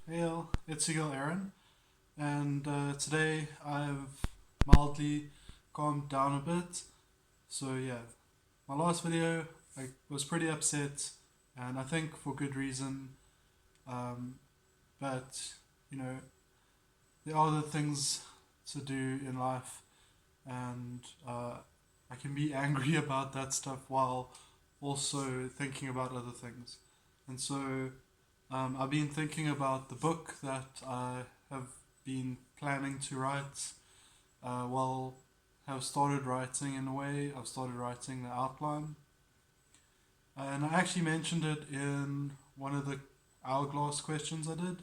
Hail, it's your girl Aaron, and today I've mildly calmed down a bit. So yeah, my last video I was pretty upset, and I think for good reason. Um, but you know, there are other things to do in life, and I can be angry about that stuff while also thinking about other things. And so I've been thinking about the book that I have been planning to write. Well, have started writing in a way. I've started writing the outline, and I actually mentioned it in one of the hourglass questions I did,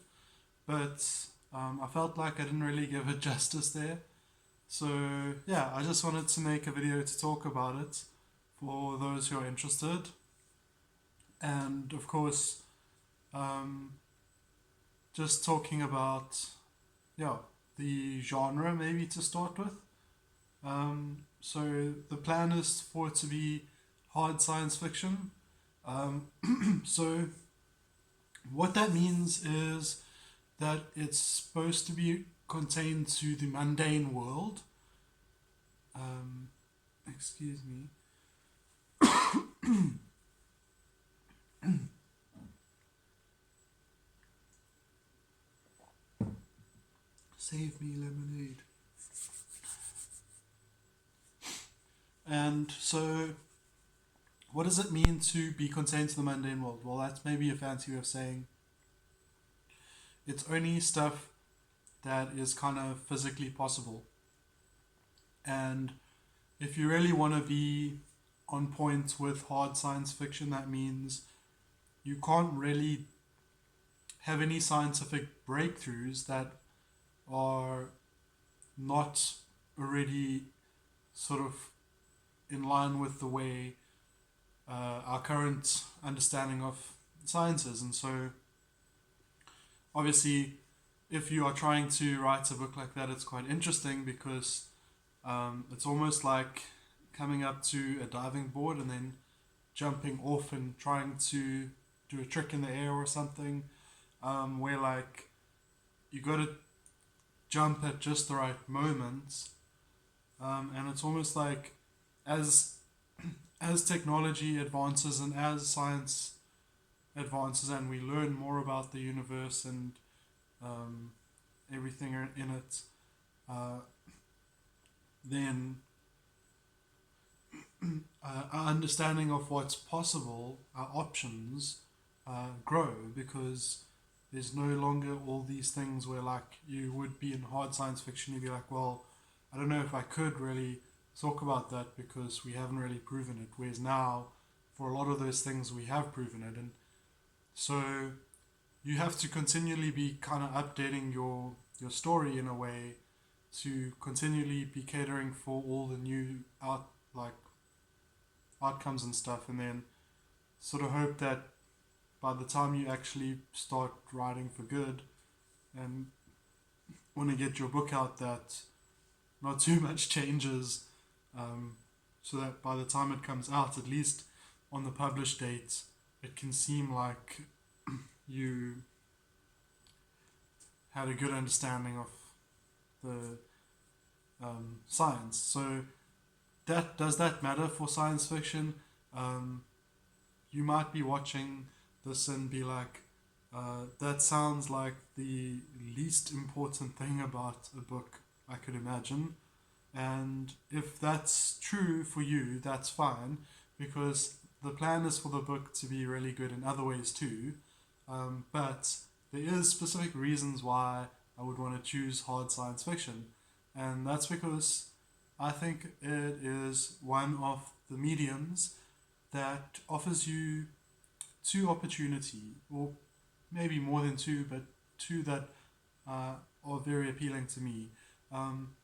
but I felt like I didn't really give it justice there. So yeah, I just wanted to make a video to talk about it for those who are interested, and of course, um, just talking about yeah the genre maybe to start with. So the plan is for it to be hard science fiction. So what that means is that it's supposed to be contained to the mundane world. Um, excuse me. Save me lemonade. And so, what does it mean to be contained to the mundane world? Well, that's maybe a fancy way of saying it's only stuff that is kind of physically possible. And if you really want to be on point with hard science fiction, that means you can't really have any scientific breakthroughs that are not already sort of in line with the way our current understanding of science is. And so, obviously, if you are trying to write a book like that, it's quite interesting because it's almost like coming up to a diving board and then jumping off and trying to do a trick in the air or something, where like you got to jump at just the right moment, and it's almost like as as technology advances and as science advances and we learn more about the universe and um, everything in it, uh, then our understanding of what's possible, our options, grow because there's no longer all these things where like you would be in hard science fiction, you'd be like, well, I don't know if I could really talk about that because we haven't really proven it. Whereas now, for a lot of those things, we have proven it, and so you have to continually be kind of updating your story in a way to continually be catering for all the new like outcomes and stuff, and then sort of hope that by the time you actually start writing for good and want to get your book out, that not too much changes, so that by the time it comes out, at least on the published date, it can seem like you had a good understanding of the science. So that does that matter for science fiction? Um, you might be watching this and be like, that sounds like the least important thing about a book I could imagine. And if that's true for you, that's fine, because the plan is for the book to be really good in other ways too. But there is specific reasons why I would want to choose hard science fiction, and that's because I think it is one of the mediums that offers you two opportunity, or maybe more than two, but two that are very appealing to me. Um,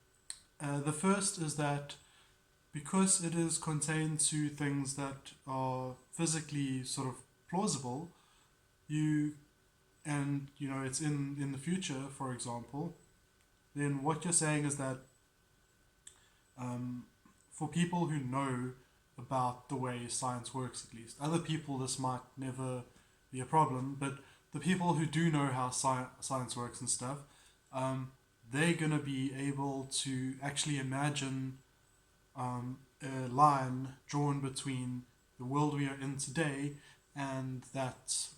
the first is that because it is contained to things that are physically sort of plausible, you and you know it's in the future, for example, then what you're saying is that um, for people who know about the way science works, at least other people this might never be a problem, but the people who do know how science works and stuff, um, they're gonna be able to actually imagine a line drawn between the world we are in today and that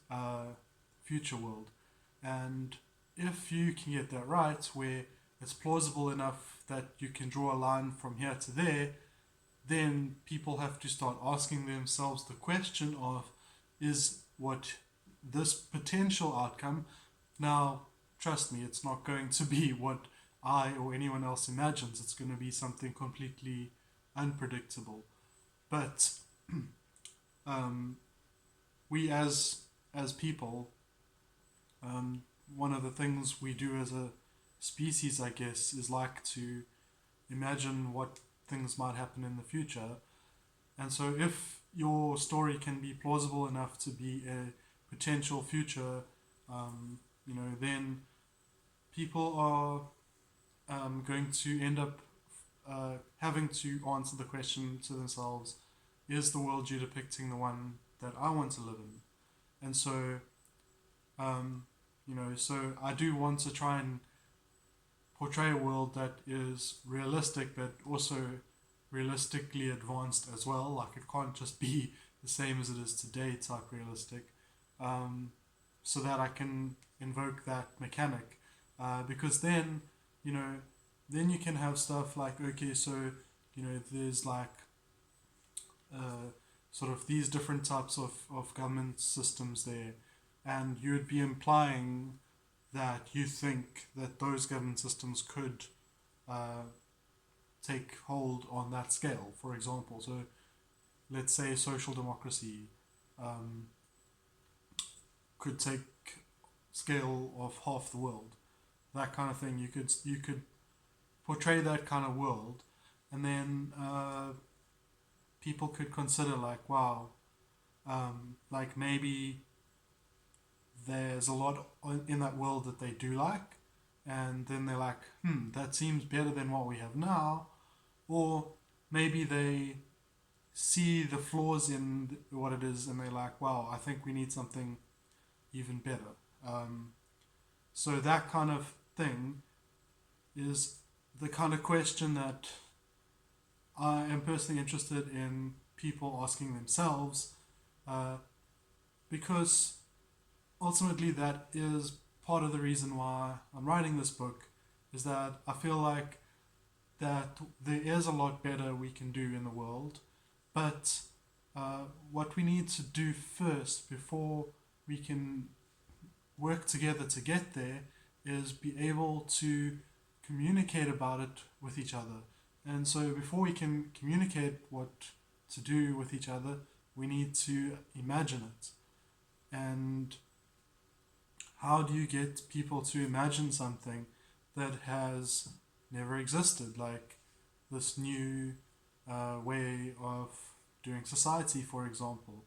future world. And if you can get that right, where it's plausible enough that you can draw a line from here to there, then people have to start asking themselves the question of, is what this potential outcome, now trust me, it's not going to be what I or anyone else imagines. It's going to be something completely unpredictable. But um, we as people, one of the things we do as a species, I guess, is like to imagine what things might happen in the future. And so if your story can be plausible enough to be a potential future, then people are going to end up having to answer the question to themselves, is the world you're depicting the one that I want to live in? And so, so I do want to try and portray a world that is realistic, but also realistically advanced as well. Like, it can't just be the same as it is today type realistic, so that I can invoke that mechanic, because then, then you can have stuff like, okay, so there's like sort of these different types of government systems there, and you would be implying that you think that those government systems could take hold on that scale, for example. So let's say social democracy could take scale of half the world, that kind of thing. You could portray that kind of world, and then people could consider like, wow, like maybe there's a lot in that world that they do like, and then they're like, that seems better than what we have now. Or maybe they see the flaws in what it is and they're like, wow, I think we need something even better. So that kind of thing is the kind of question that I am personally interested in people asking themselves, because ultimately that is part of the reason why I'm writing this book, is that I feel like that there is a lot better we can do in the world, but what we need to do first before we can work together to get there is be able to communicate about it with each other. And so before we can communicate what to do with each other, we need to imagine it. And how do you get people to imagine something that has never existed, like this new way of doing society, for example?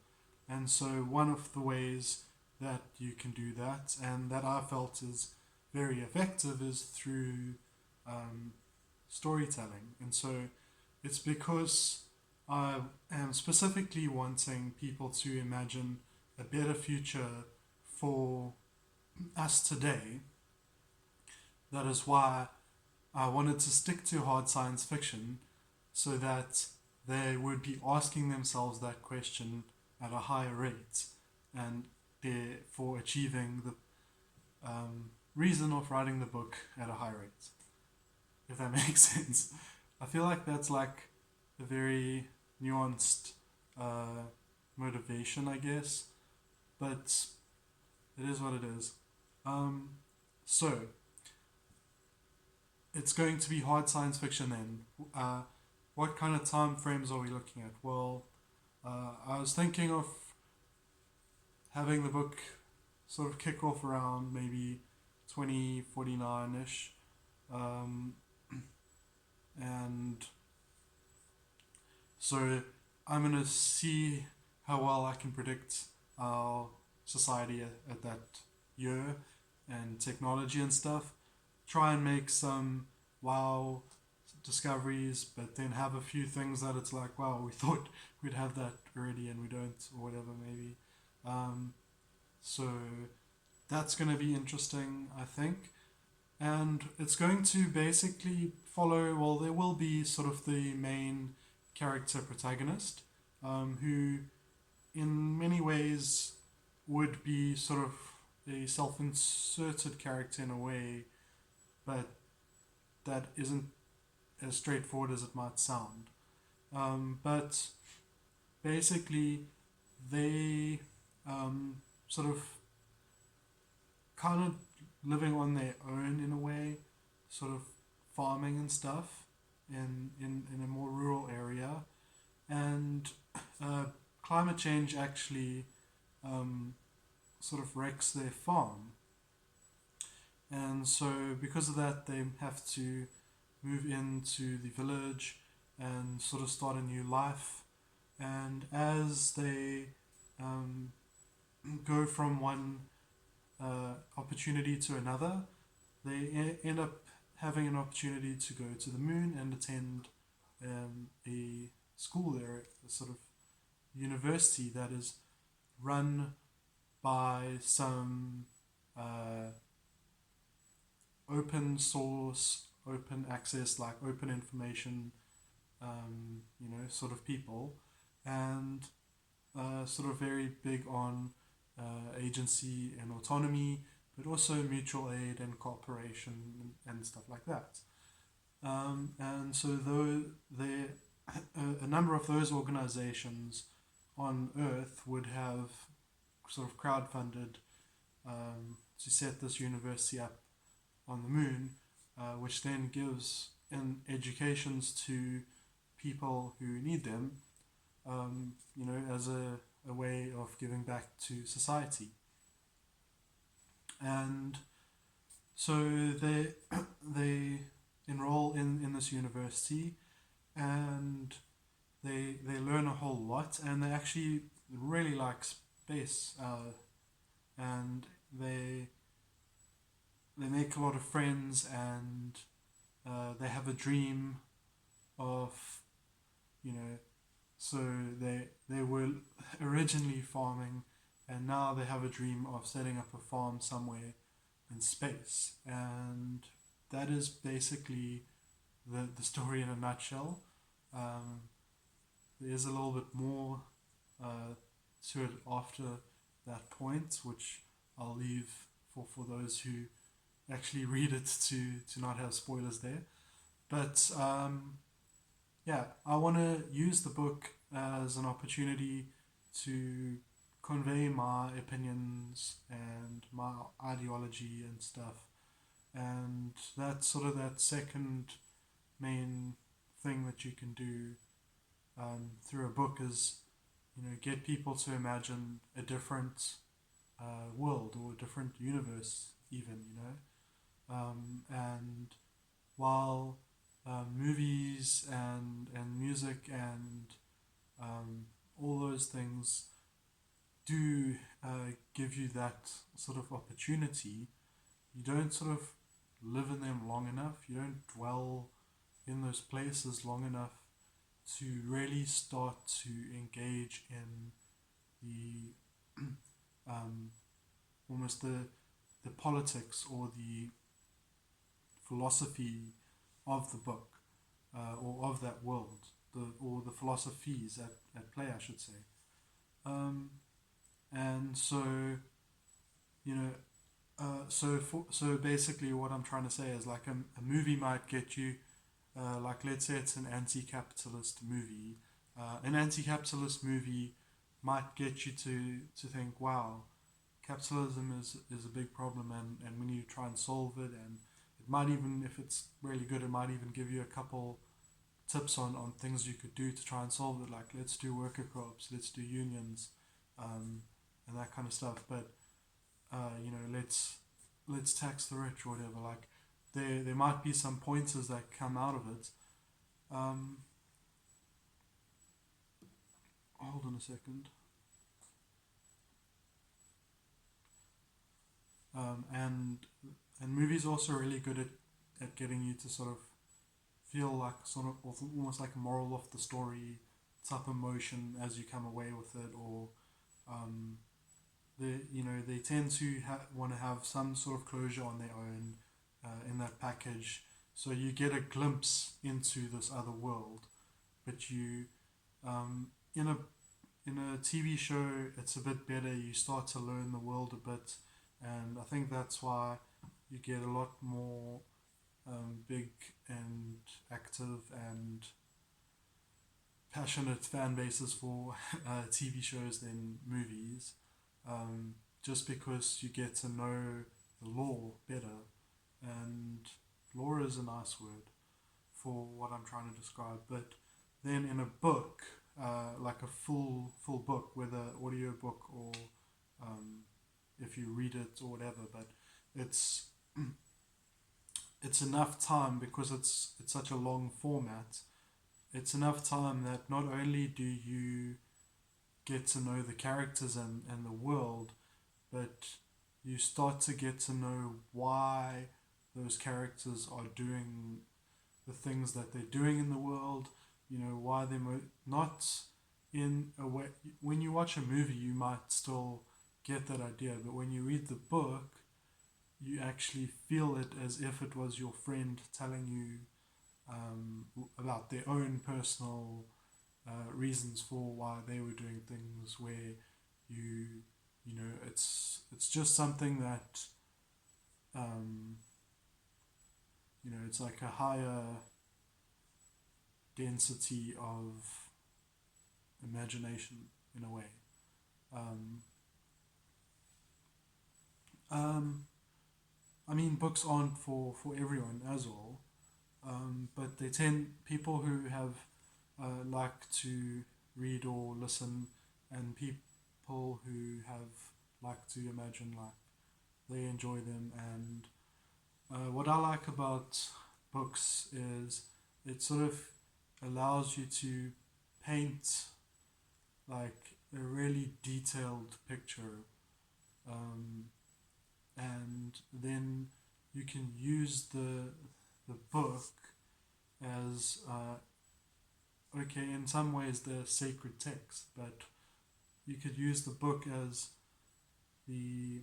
And so one of the ways that you can do that, and that I felt is very effective, is through storytelling. And so it's because I am specifically wanting people to imagine a better future for us today. That is why I wanted to stick to hard science fiction, so that they would be asking themselves that question at a higher rate, and therefore achieving the reason of writing the book at a high rate, if that makes sense. I feel like that's like a very nuanced motivation, I guess, but it is what it is. So it's going to be hard science fiction then. What kind of time frames are we looking at? Well, I was thinking of having the book sort of kick off around maybe 2049-ish. And so I'm going to see how well I can predict our society at that year and technology and stuff. Try and make some wow discoveries, but then have a few things that it's like, wow, we thought we'd have that already and we don't, or whatever, maybe. So that's going to be interesting, I think. And it's going to basically follow, well, there will be sort of the main character protagonist, who in many ways would be sort of a self inserted character in a way, but that isn't as straightforward as it might sound. But basically, they sort of kind of living on their own in a way, sort of farming and stuff in a more rural area. And climate change actually um, sort of wrecks their farm. And so, because of that, they have to move into the village and sort of start a new life. And as they um, go from one opportunity to another, they end up having an opportunity to go to the moon and attend a school there, a sort of university that is run by some uh, open source, open access, like open information, sort of people, and sort of very big on agency and autonomy, but also mutual aid and cooperation and stuff like that. And so, though there, a number of those organizations on Earth would have sort of crowdfunded to set this university up on the moon, which then gives educations to people who need them, as a way of giving back to society. And so they enroll in this university, and they learn a whole lot, and they actually really like space, and they make a lot of friends, and they have a dream of, you know, so they were originally farming, and now they have a dream of setting up a farm somewhere in space. And that is basically the story in a nutshell. Um, there's a little bit more to it after that point, which I'll leave for those who actually read it to not have spoilers there. But yeah, I want to use the book as an opportunity to convey my opinions and my ideology and stuff. And that's sort of that second main thing that you can do through a book is, get people to imagine a different world or a different universe, even, and while movies and music and all those things do give you that sort of opportunity, you don't sort of live in them long enough, you don't dwell in those places long enough to really start to engage in the almost the politics or the philosophy of the book, or of that world, or the philosophies at play, I should say. Um, and so, you know, so basically, what I'm trying to say is, like, a movie might get you, like, let's say it's an anti-capitalist movie. An anti-capitalist movie might get you to think, wow, capitalism is a big problem, and we need to try and solve it. And it might even, if it's really good, it might even give you a couple tips on things you could do to try and solve it. Like, let's do worker co-ops, let's do unions, and that kind of stuff. But let's tax the rich or whatever. Like, there might be some pointers that come out of it. Um, hold on a second. And movies also really good at getting you to sort of feel like sort of almost like a moral of the story type emotion as you come away with it, or um, they tend to want to have some sort of closure on their own in that package. So you get a glimpse into this other world, but you in a TV show, it's a bit better. You start to learn the world a bit, and I think that's why you get a lot more big and active and passionate fan bases for TV shows than movies, just because you get to know the lore better. And lore is a nice word for what I'm trying to describe. But then in a book, like a full book, whether audio book or if you read it or whatever, but it's it's enough time because it's such a long format. It's enough time that not only do you get to know the characters and the world, but you start to get to know why those characters are doing the things that they're doing in the world. You know why they're not in a way. When you watch a movie, you might still get that idea, but when you read the book, you actually feel it as if it was your friend telling you about their own personal reasons for why they were doing things. Where you you know it's just something that um, it's like a higher density of imagination in a way. Um, um, I mean, books aren't for everyone as well, but they tend people who have like to read or listen, and people who have like to imagine, like they enjoy them. And what I like about books is it sort of allows you to paint like a really detailed picture, um, and then you can use the book as okay, in some ways they're sacred text, but you could use the book as the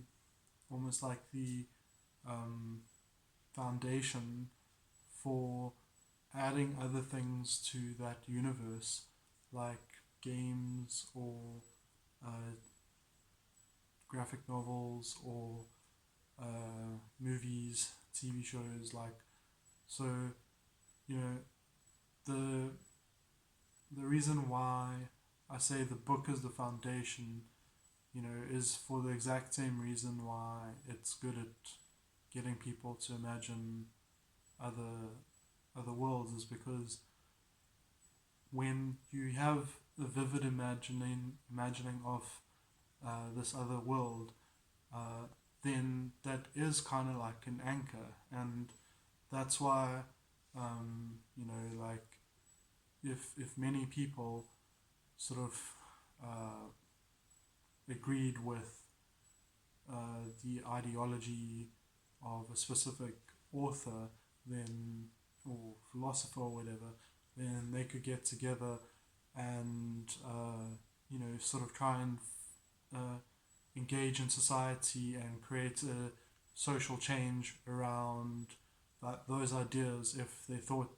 almost like the um, foundation for adding other things to that universe, like games or uh, graphic novels or movies, TV shows. Like so, you know, the the reason why I say the book is the foundation, is for the exact same reason why it's good at getting people to imagine other other worlds, is because when you have a vivid imagining of this other world, then that is kind of like an anchor, and that's why like if many people sort of agreed with the ideology of a specific author, then or philosopher or whatever, then they could get together and sort of try and uh, engage in society and create a social change around those ideas if they thought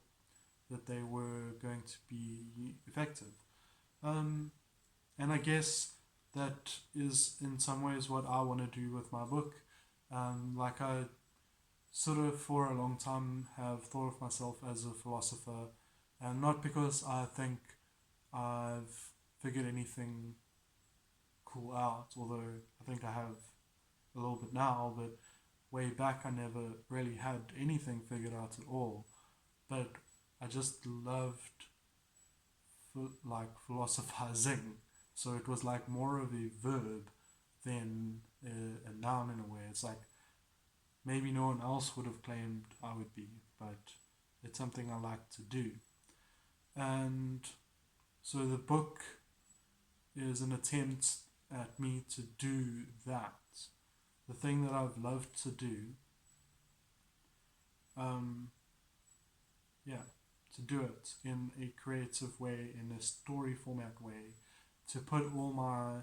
that they were going to be effective. Um, and I guess that is in some ways what I want to do with my book. Like I sort of for a long time have thought of myself as a philosopher, and not because I think I've figured anything cool out, although I think I have a little bit now, but way back I never really had anything figured out at all. But I just loved like philosophizing, so it was like more of a verb than a noun in a way. It's like maybe no one else would have claimed I would be, but it's something I like to do. And so the book is an attempt at me to do that. The thing that I've loved to do, um, yeah, to do it in a creative way, in a story format way, to put all my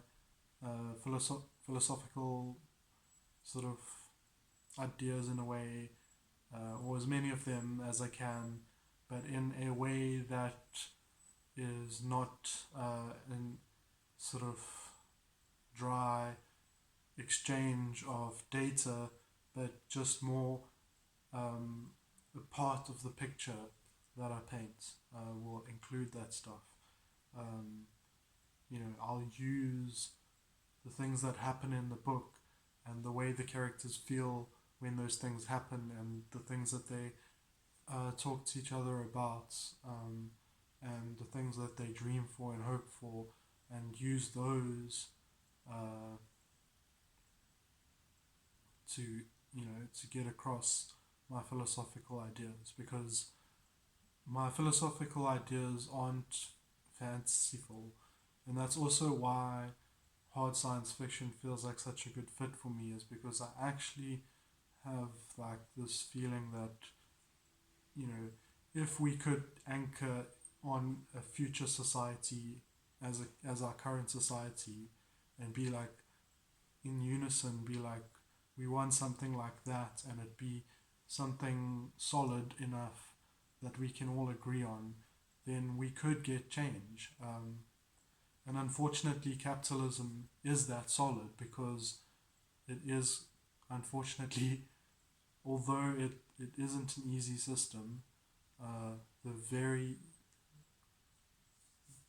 philosophical sort of ideas in a way, or as many of them as I can, but in a way that is not in sort of dry exchange of data, but just more a part of the picture that I paint will include that stuff. Um, I'll use the things that happen in the book and the way the characters feel when those things happen and the things that they talk to each other about, and the things that they dream for and hope for, and use those uh, to to get across my philosophical ideas, because my philosophical ideas aren't fanciful, and that's also why hard science fiction feels like such a good fit for me, is because I actually have like this feeling that if we could anchor on a future society as our current society, and be like in unison, be like we want something like that, and it be something solid enough that we can all agree on, then we could get change. And unfortunately, capitalism is that solid, because it is, unfortunately, although it isn't an easy system, the very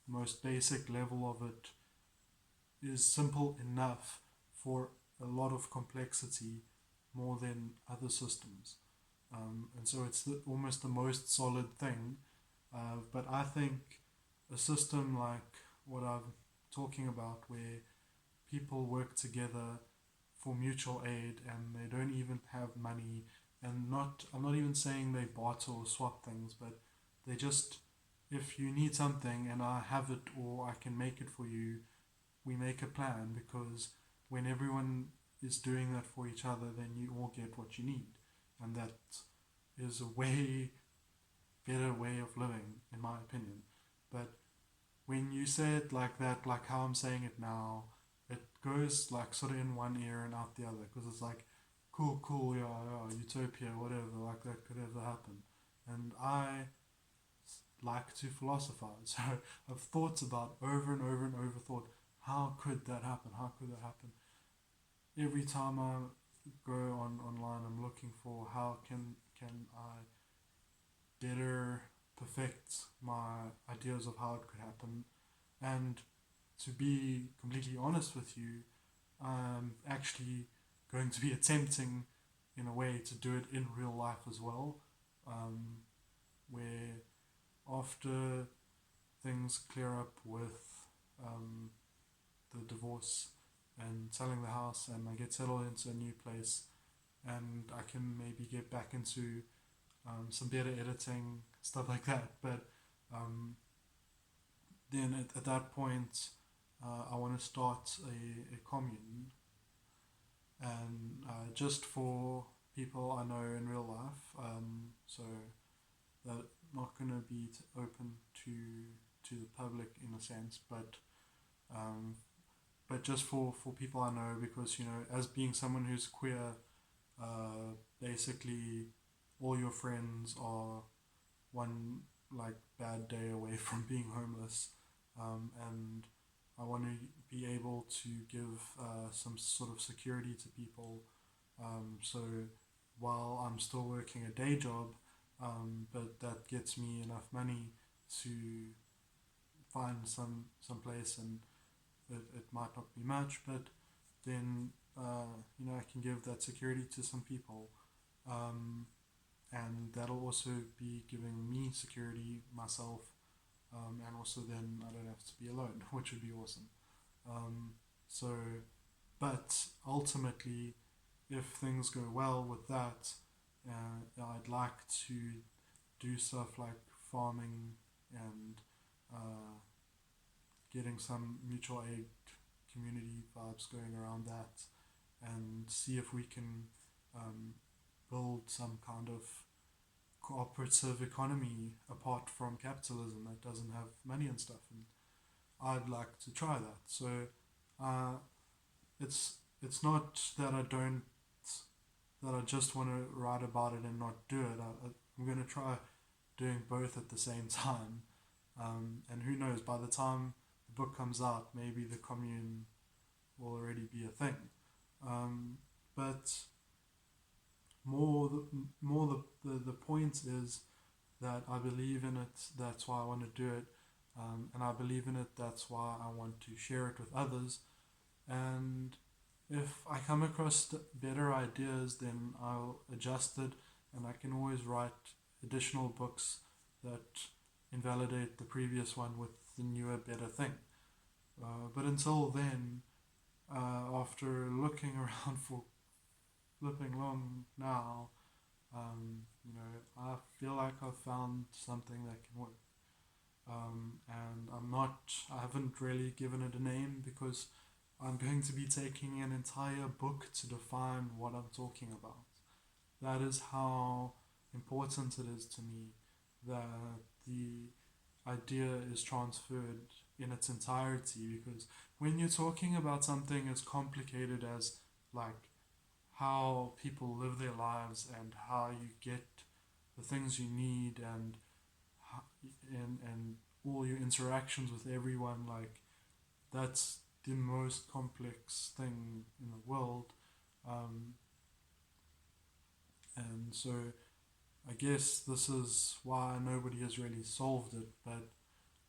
most basic level of it is simple enough for a lot of complexity more than other systems. And so it's almost the most solid thing. But I think a system like what I'm talking about, where people work together for mutual aid and they don't even have money, and I'm not even saying they barter or swap things, but they just, if you need something and I have it or I can make it for you, we make a plan, because when everyone is doing that for each other, then you all get what you need. And that is a way better way of living, in my opinion. But when you say it like that, like how I'm saying it now, it goes like sort of in one ear and out the other, because it's like, cool, cool, yeah, yeah, utopia, whatever, like that could ever happen. And I like to philosophize. So I've thought about over and over and over thought, how could that happen? How could that happen? Every time I go online, I'm looking for how can I better perfect my ideas of how it could happen. And to be completely honest with you, I'm actually going to be attempting, in a way, to do it in real life as well, um, where after things clear up with um, the divorce and selling the house, and I get settled into a new place, and I can maybe get back into some better editing, stuff like that. But um, then at that point, I want to start a commune, and just for people I know in real life. So that not going to be open to the public in a sense, um, but just for people I know, because as being someone who's queer, basically all your friends are one like bad day away from being homeless, and I want to be able to give some sort of security to people. So while I'm still working a day job, but that gets me enough money to find some place, and it might not be much, but then I can give that security to some people, um, and that'll also be giving me security myself, and also then I don't have to be alone, which would be awesome. Um, so, but ultimately, if things go well with that, I'd like to do stuff like farming and uh, getting some mutual aid community vibes going around that, and see if we can um, build some kind of cooperative economy apart from capitalism that doesn't have money and stuff. And I'd like to try that. So uh, it's it's not that I don't, that I just want to write about it and not do it. I'm going to try doing both at the same time. And who knows, by the time the book comes out, maybe the commune will already be a thing. But the point is that I believe in it, that's why I want to do it. And I believe in it, that's why I want to share it with others. And if I come across better ideas, then I'll adjust it, and I can always write additional books that invalidate the previous one with the newer, better thing. But until then, after looking around for flipping long now, I feel like I've found something that can work. And I haven't really given it a name because I'm going to be taking an entire book to define what I'm talking about. That is how important it is to me that the idea is transferred in its entirety, because when you're talking about something as complicated as like how people live their lives and how you get the things you need and all your interactions with everyone, like that's the most complex thing in the world. um, and so I guess this is why nobody has really solved it, but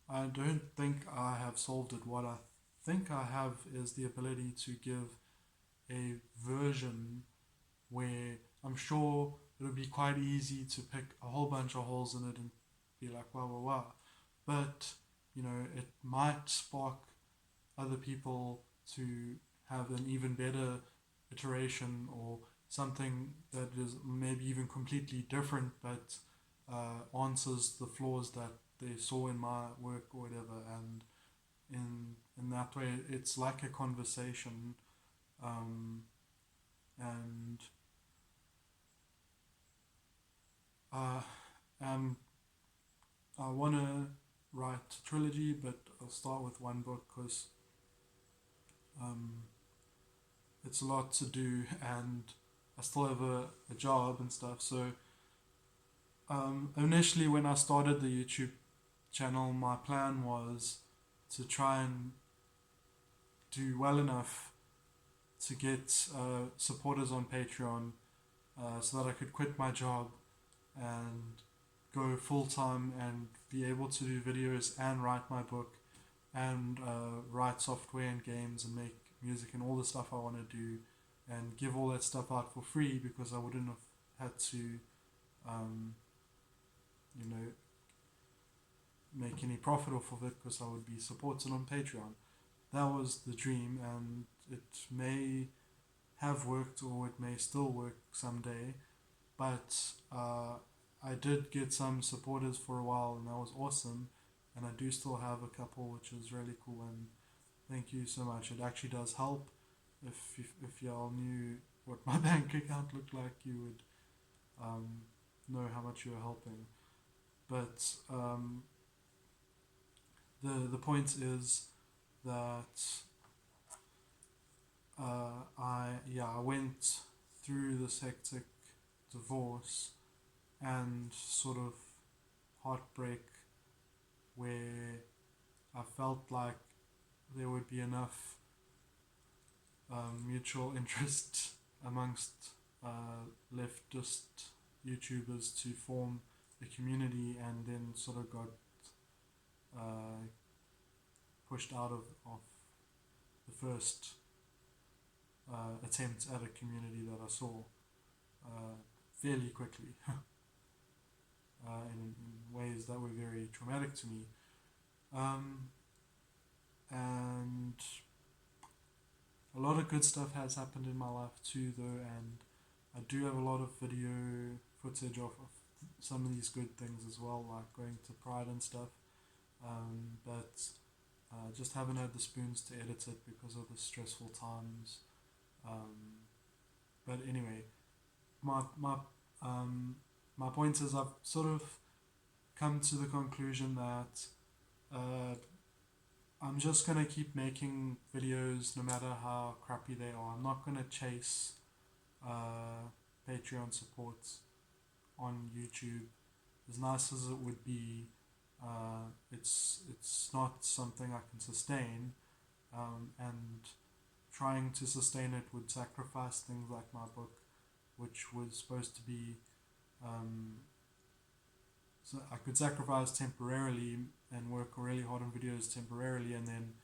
I don't think I have solved it. What I think I have is the ability to give a version where I'm sure it'll be quite easy to pick a whole bunch of holes in it and be like, wow, wow, wow. But, it might spark other people to have an even better iteration or something that is maybe even completely different but answers the flaws that they saw in my work or whatever. And in that way, it's like a conversation. Um, and uh, and I want to write a trilogy, but I'll start with one book because um, it's a lot to do, and I still have a job and stuff. So initially, when I started the YouTube channel, my plan was to try and do well enough to get supporters on Patreon, so that I could quit my job and go full time and be able to do videos and write my book and write software and games and make music and all the stuff I want to do, and give all that stuff out for free because I wouldn't have had to, um, you know, make any profit off of it because I would be supported on Patreon. That was the dream, and it may have worked or it may still work someday. But I did get some supporters for a while, and that was awesome. And I do still have a couple, which is really cool. And thank you so much. It actually does help. If y'all knew what my bank account looked like, you would know how much you are helping. But the point is that I went through this hectic divorce and sort of heartbreak where I felt like there would be enough mutual interest amongst leftist YouTubers to form a community, and then sort of got uh, pushed out of the first attempt at a community that I saw fairly quickly in ways that were very traumatic to me. Um, and a lot of good stuff has happened in my life too, though, and I do have a lot of video footage of some of these good things as well, like going to Pride and stuff. But just haven't had the spoons to edit it because of the stressful times. But anyway, my my my point is I've sort of come to the conclusion that uh, I'm just gonna keep making videos no matter how crappy they are. I'm not gonna chase uh, Patreon support on YouTube. As nice as it would be, it's not something I can sustain, and trying to sustain it would sacrifice things like my book, which was supposed to be. Um, so I could sacrifice temporarily and work really hard on videos temporarily, and then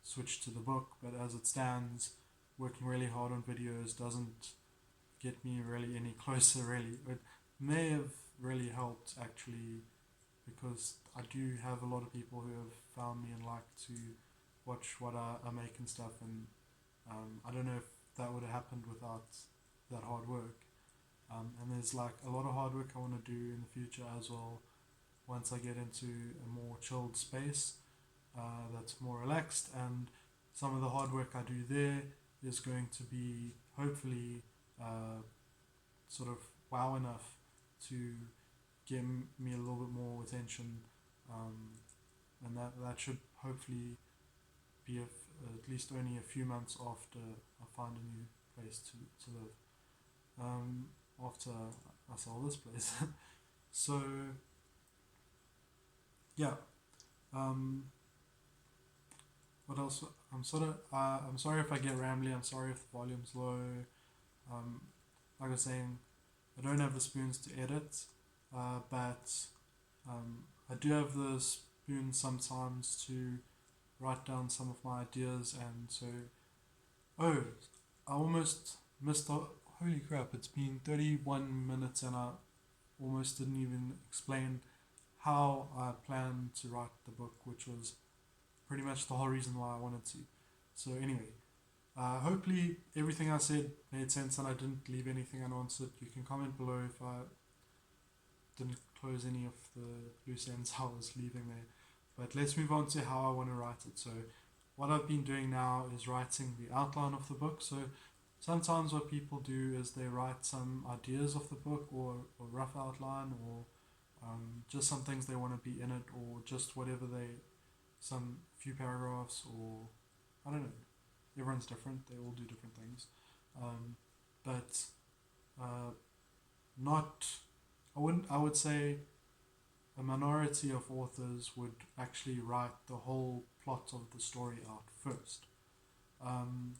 switch to the book. But as it stands, working really hard on videos doesn't get me really any closer. Really, it may have really helped actually, because I do have a lot of people who have found me and like to watch what I make and stuff, and I don't know if that would have happened without that hard work. And there's like a lot of hard work I want to do in the future as well. Once I get into a more chilled space, that's more relaxed, and some of the hard work I do there is going to be hopefully uh, sort of wow enough to get me a little bit more attention, and that should hopefully be at least only a few months after I find a new place to live. After I sell this place. So yeah. Um, what else? I'm sorry if I get rambly. I'm sorry if the volume's low. Um, like I was saying, I don't have the spoons to edit, but I do have the spoons sometimes to write down some of my ideas, and so oh, I almost missed out. Holy crap! It's been 31 minutes, and I almost didn't even explain how I planned to write the book, which was pretty much the whole reason why I wanted to. So anyway, hopefully everything I said made sense and I didn't leave anything unanswered. You can comment below if I didn't close any of the loose ends I was leaving there. But let's move on to how I want to write it. So what I've been doing now is writing the outline of the book. So sometimes what people do is they write some ideas of the book, or rough outline, or just some things they want to be in it, or just whatever some few paragraphs, or I don't know. Everyone's different. They all do different things. But uh, not, I would say a minority of authors would actually write the whole plot of the story out first. Um,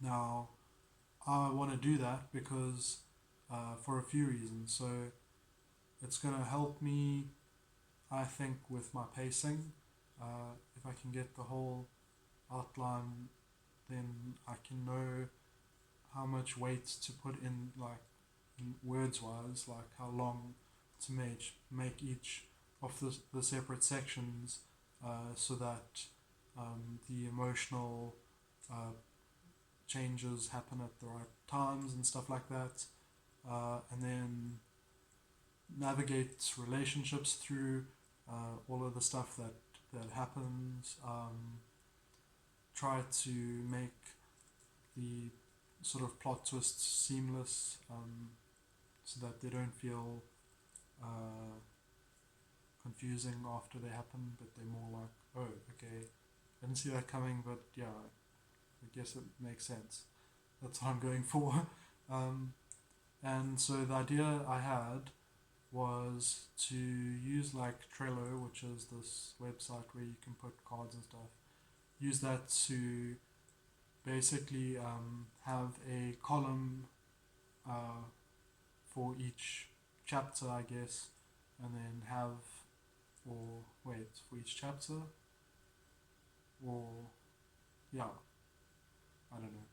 Now, I want to do that because for a few reasons. So it's going to help me, I think, with my pacing. If I can get the whole outline, then I can know how much weight to put in, like in words wise, like how long to make each of the separate sections, so that the emotional changes happen at the right times and stuff like that, and then navigate relationships through all of the stuff that happens. Try to make the sort of plot twists seamless, so that they don't feel uh, confusing after they happen, but they're more like, oh, okay, I didn't see that coming, but yeah, I guess it makes sense. That's what I'm going for. Um, and so the idea I had was to use like Trello, which is this website where you can put cards and stuff. Use that to basically have a column uh, for each chapter, I guess, and then have, or wait, for each chapter, or yeah, I don't know,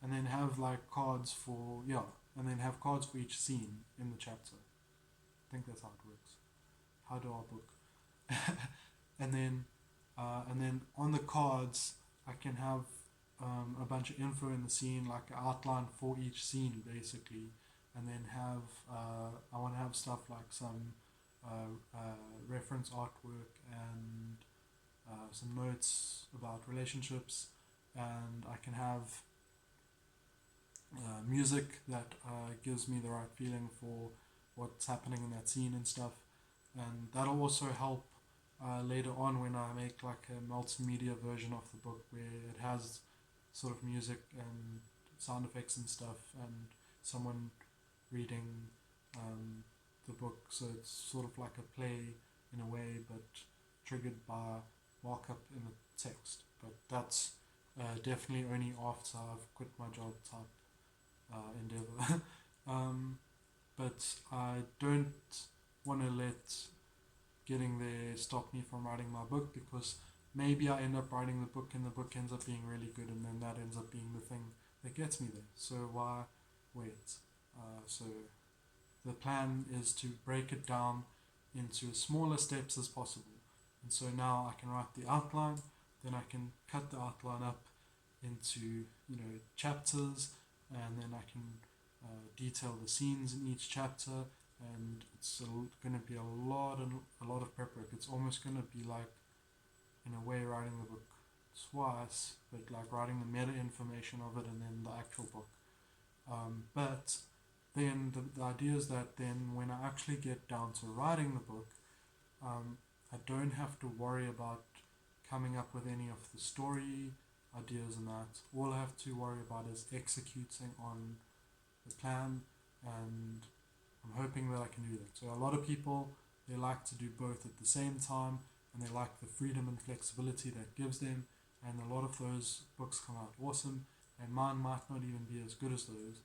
and then have like cards for, yeah, and then have cards for each scene in the chapter. I think that's how it works. How do I book? And then on the cards, I can have a bunch of info in the scene, like an outline for each scene, basically, and then have I want to have stuff like some reference artwork and some notes about relationships, and I can have music that gives me the right feeling for what's happening in that scene and stuff, and that'll also help later on when I make like a multimedia version of the book where it has sort of music and sound effects and stuff and someone reading um, the book. So it's sort of like a play in a way, but triggered by markup in the text. But that's definitely only after I've quit my job type endeavor. um, but I don't want to let getting there stop me from writing my book, because maybe I end up writing the book and the book ends up being really good, and then that ends up being the thing that gets me there. So why wait? So the plan is to break it down into as smaller steps as possible. And so now I can write the outline, then I can cut the outline up into chapters, and then I can detail the scenes in each chapter, and it's going to be a lot of prep work. It's almost going to be like, in a way, writing the book twice, but like writing the meta information of it and then the actual book. But then the idea is that then when I actually get down to writing the book, I don't have to worry about coming up with any of the story ideas and that. All I have to worry about is executing on the plan, and I'm hoping that I can do that. So a lot of people, they like to do both at the same time, and they like the freedom and flexibility that gives them, and a lot of those books come out awesome, and mine might not even be as good as those,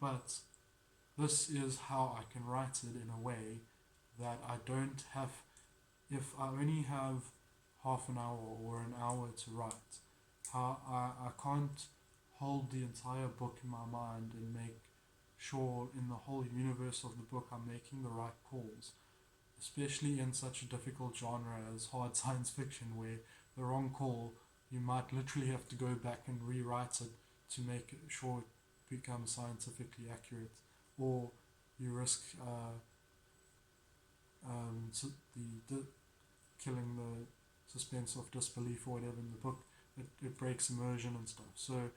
but this is how I can write it in a way that I don't have, if I only have half an hour or an hour to write, how I can't hold the entire book in my mind and make sure in the whole universe of the book I'm making the right calls, especially in such a difficult genre as hard science fiction, where the wrong call, you might literally have to go back and rewrite it to make sure it becomes scientifically accurate, or you risk the killing the suspense of disbelief or whatever in the book. It breaks immersion and stuff. So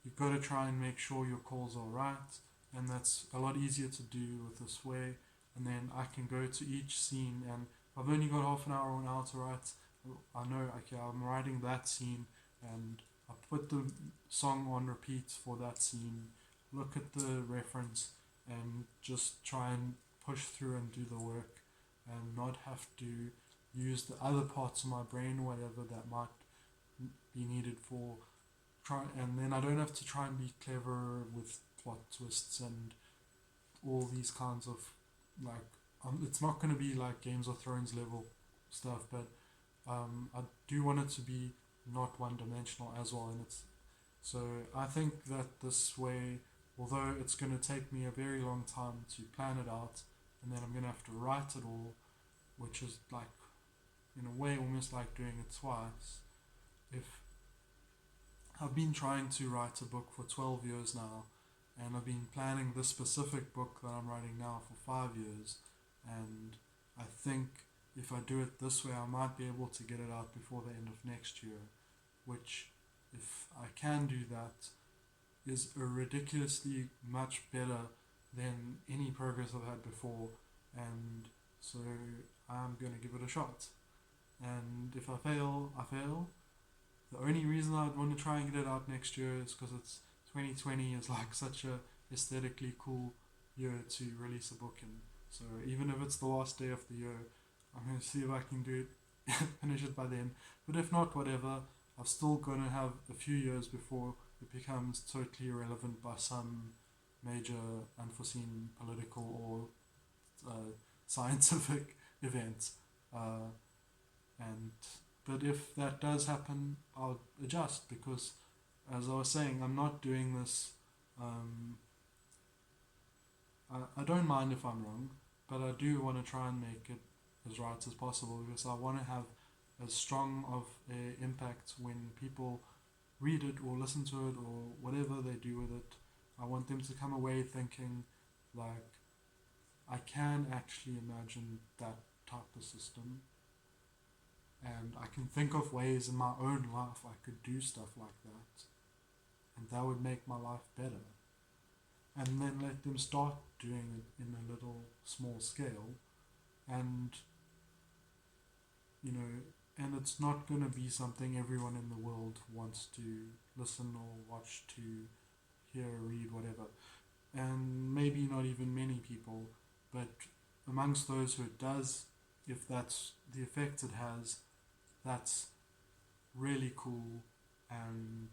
you've got to try and make sure your calls are right, and that's a lot easier to do with this way. And then I can go to each scene, and I've only got half an hour or an hour to write. I know, okay, I'm writing that scene, and I put the song on repeat for that scene, look at the reference, and just try and push through and do the work, and not have to use the other parts of my brain or whatever that might be needed for try. And then I don't have to try and be clever with plot twists and all these kinds of, like, it's not going to be like Games of Thrones level stuff, but I do want it to be not one dimensional as well. And it's so I think that this way, although it's going to take me a very long time to plan it out, and then I'm going to have to write it all, which is like, in a way, almost like doing it twice. If I've been trying to write a book for 12 years now, and I've been planning this specific book that I'm writing now for 5 years, and I think if I do it this way, I might be able to get it out before the end of next year, which, if I can do that, is a ridiculously much better than any progress I've had before, and so I'm going to give it a shot. And if I fail, I fail. The only reason I'd want to try and get it out next year is because it's 2020 is like such a aesthetically cool year to release a book in. So even if it's the last day of the year, I'm going to see if I can do it, finish it by then. But if not, whatever, I'm still going to have a few years before it becomes totally irrelevant by some major unforeseen political or scientific event. And but if that does happen, I'll adjust, because, as I was saying, I'm not doing this. I don't mind if I'm wrong, but I do want to try and make it as right as possible, because I want to have as strong of an impact when people read it or listen to it or whatever they do with it. I want them to come away thinking, like, I can actually imagine that type of system, and I can think of ways in my own life I could do stuff like that, and that would make my life better. And then let them start doing it in a little small scale, and you know, and it's not going to be something everyone in the world wants to listen or watch, to hear, read, whatever. And maybe not even many people, but amongst those who it does, if that's the effect it has, that's really cool. And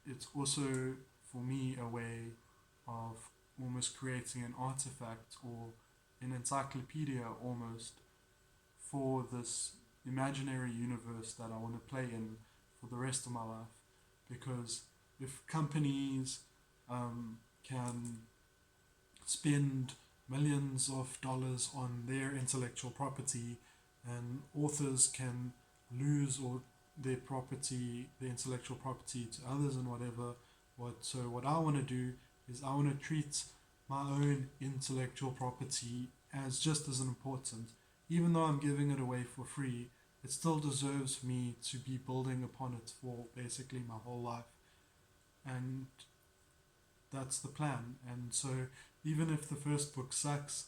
it's also, for me, a way of almost creating an artifact or an encyclopedia almost for this imaginary universe that I want to play in for the rest of my life. Because if companies can spend millions of dollars on their intellectual property, and authors can lose or their property, their intellectual property, to others and whatever. What I want to do is I want to treat my own intellectual property as just as important. Even though I'm giving it away for free, it still deserves me to be building upon it for basically my whole life. And that's the plan. And so even if the first book sucks,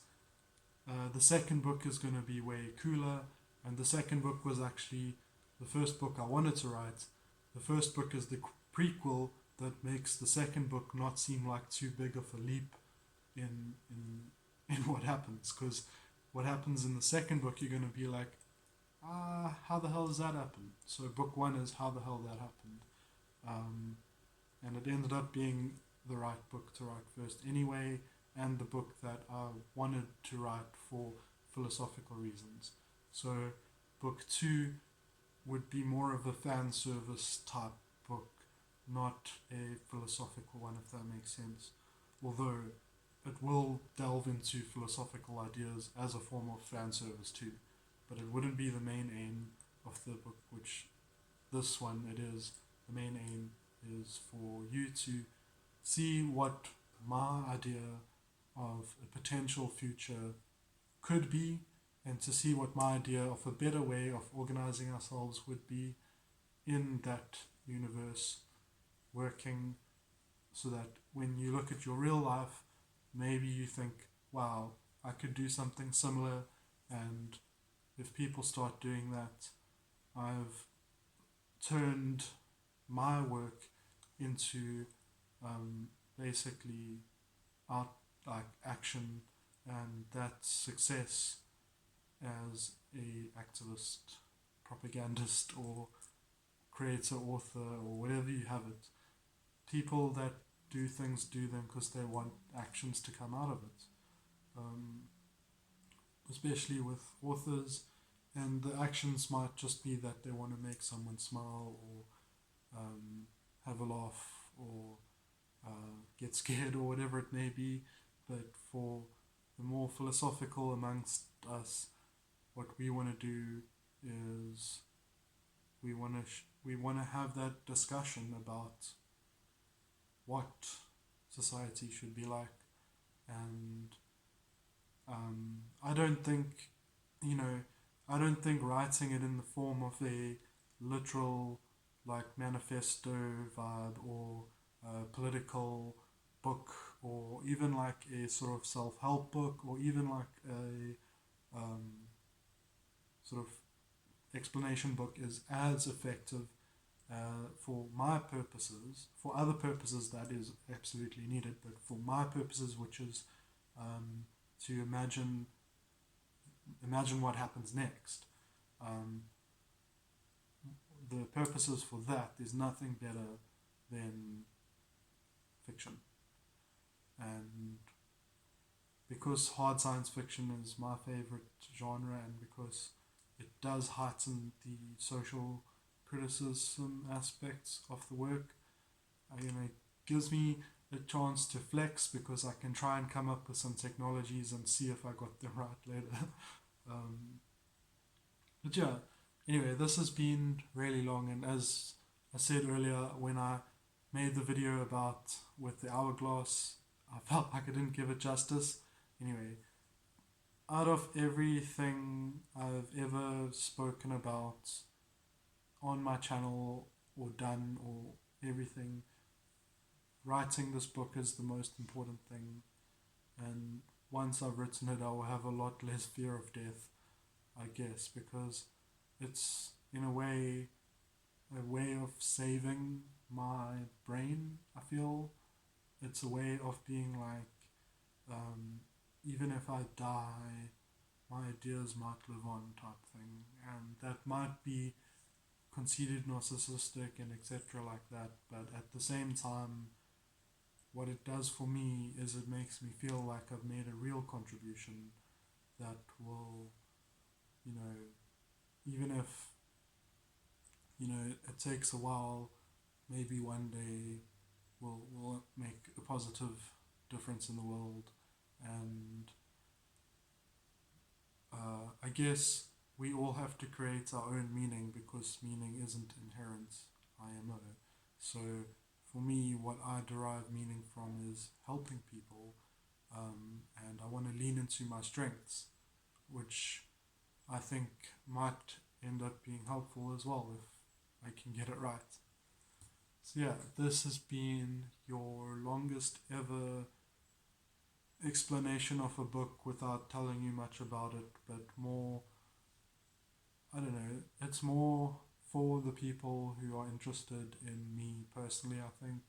the second book is going to be way cooler. And the second book was actually the first book I wanted to write. The first book is the prequel that makes the second book not seem like too big of a leap in what happens. Because what happens in the second book, you're going to be like, how the hell does that happen? So book one is how the hell that happened. And it ended up being the right book to write first anyway, and the book that I wanted to write for philosophical reasons. So book two would be more of a fan service type book, not a philosophical one, if that makes sense. Although it will delve into philosophical ideas as a form of fan service too, but it wouldn't be the main aim of the book, which this one it is. The main aim is for you to see what my idea of a potential future could be, and to see what my idea of a better way of organizing ourselves would be in that universe, working so that when you look at your real life, maybe you think, wow, I could do something similar. And if people start doing that, I've turned my work into basically art, like action, and that's success as a activist, propagandist, or creator, author, or whatever you have it. People that do things do them because they want actions to come out of it. Especially with authors, and the actions might just be that they want to make someone smile, or have a laugh, or get scared, or whatever it may be. But for the more philosophical amongst us, what we want to do is we want to have that discussion about what society should be like. And I don't think, you know, I don't think writing it in the form of a literal, like, manifesto vibe, or a political book, or even like a sort of self-help book, or even like a sort of explanation book is as effective for my purposes. For other purposes, that is absolutely needed, but for my purposes, which is to imagine what happens next. The purposes for that, there's nothing better than fiction. And because hard science fiction is my favorite genre, and because it does heighten the social criticism aspects of the work, it gives me a chance to flex, because I can try and come up with some technologies and see if I got them right later. But yeah, anyway, this has been really long, and as I said earlier, when I made the video about with the hourglass, I felt like I didn't give it justice. Anyway, out of everything I've ever spoken about on my channel or done, or everything, writing this book is the most important thing. And once I've written it, I will have a lot less fear of death. I guess, because it's in a way of saving my brain. I feel it's a way of being like, even if I die, my ideas might live on, type thing, and that might be conceited, narcissistic, and etc. like that. But at the same time, what it does for me is it makes me feel like I've made a real contribution that will, you know, even if, it takes a while, maybe one day will make a positive difference in the world. And I guess we all have to create our own meaning because meaning isn't inherent IMO. So for me, what I derive meaning from is helping people, and I want to lean into my strengths, which I think might end up being helpful as well if I can get it right. So yeah, this has been your longest ever explanation of a book without telling you much about it, but more, I don't know, it's more for the people who are interested in me personally, I think,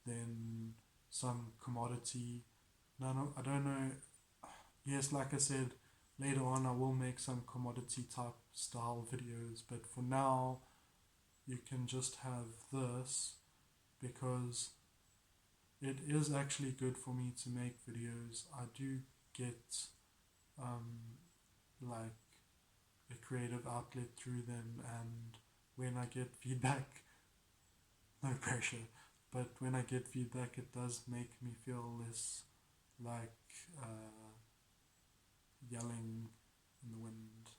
than some commodity. No, no, I don't know. Yes, like I said, later on I will make some commodity type style videos, but for now, you can just have this because it is actually good for me to make videos. I do get um, like a creative outlet through them, and when I get feedback, no pressure, but when I get feedback, it does make me feel less like yelling in the wind,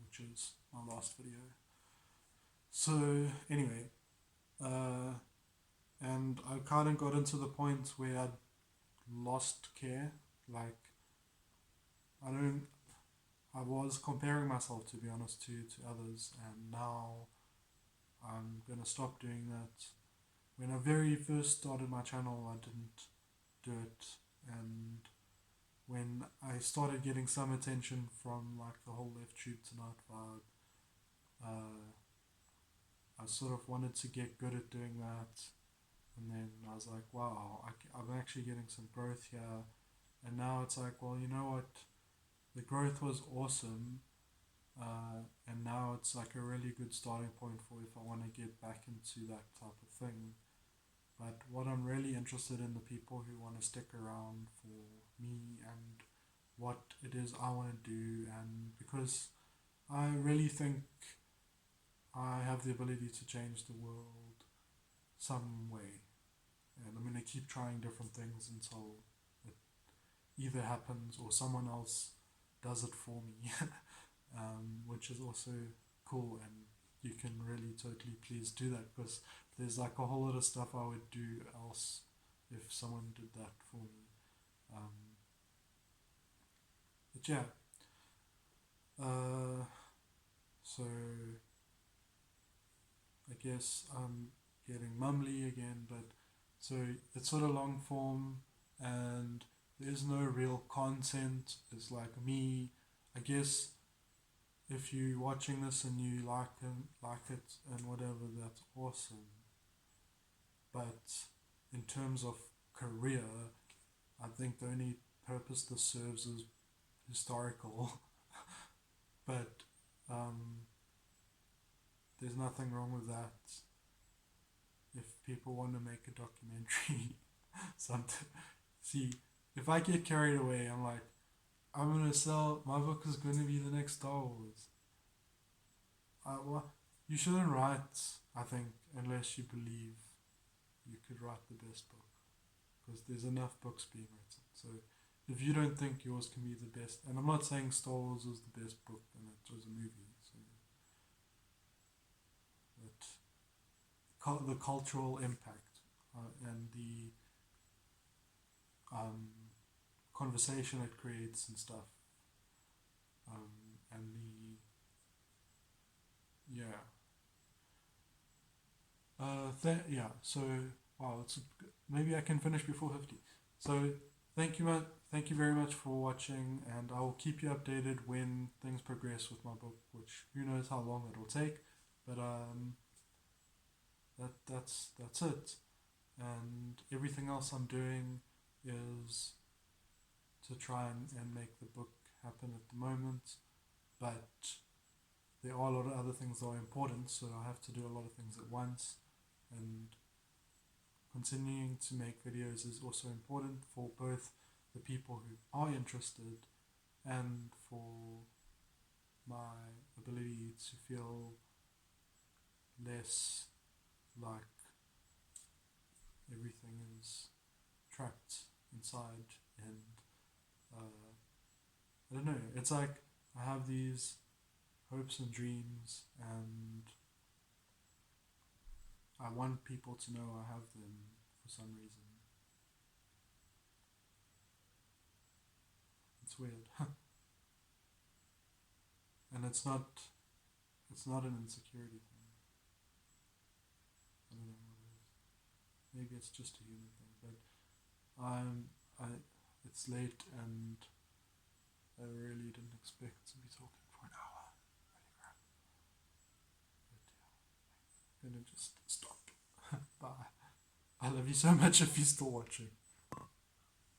which is my last video. So, anyway, uh, and I kind of got into the point where I'd lost care. Like, I don't, I was comparing myself, to be honest, to others, and now I'm gonna stop doing that. When I very first started my channel, I didn't do it, and when I started getting some attention from like the whole Left Tube Tonight vibe, I sort of wanted to get good at doing that, and then I was like, wow, I'm actually getting some growth here, and now it's like, well, you know what, the growth was awesome, and now it's like a really good starting point for if I want to get back into that type of thing. But what I'm really interested in the people who want to stick around for me and what it is I want to do, and because I really think I have the ability to change the world some way, and I'm going to keep trying different things until it either happens or someone else does it for me, which is also cool, and you can really totally please do that because there's like a whole lot of stuff I would do else if someone did that for me. But yeah, so I guess I'm getting mumbly again, but so it's sort of long form and there's no real content. It's like me, I guess if you're watching this and you like it and whatever, that's awesome. But in terms of career, I think the only purpose this serves is historical. But there's nothing wrong with that. If people want to make a documentary, something. See, if I get carried away, I'm like, I'm gonna sell my book is gonna be the next Star Wars. Well, you shouldn't write, I think, unless you believe you could write the best book, because there's enough books being written. So if you don't think yours can be the best, and I'm not saying Star Wars was the best book and it was a movie, so but the cultural impact and the conversation it creates and stuff, and the yeah. Yeah. So wow, maybe I can finish before 50. So Thank you very much for watching, and I will keep you updated when things progress with my book, which who knows how long it will take. But that's it. And everything else I'm doing is to try and make the book happen at the moment. But there are a lot of other things that are important, so I have to do a lot of things at once. And continuing to make videos is also important for both the people who are interested and for my ability to feel less like everything is trapped inside. And I don't know, it's like I have these hopes and dreams, and I want people to know I have them for some reason. It's weird. And it's not an insecurity thing. I don't know what it is. Maybe it's just a human thing, but I it's late, and I really didn't expect to be talking for an hour. Holy crap. But yeah, I'm gonna just stop. Bye. I love you so much if you're still watching.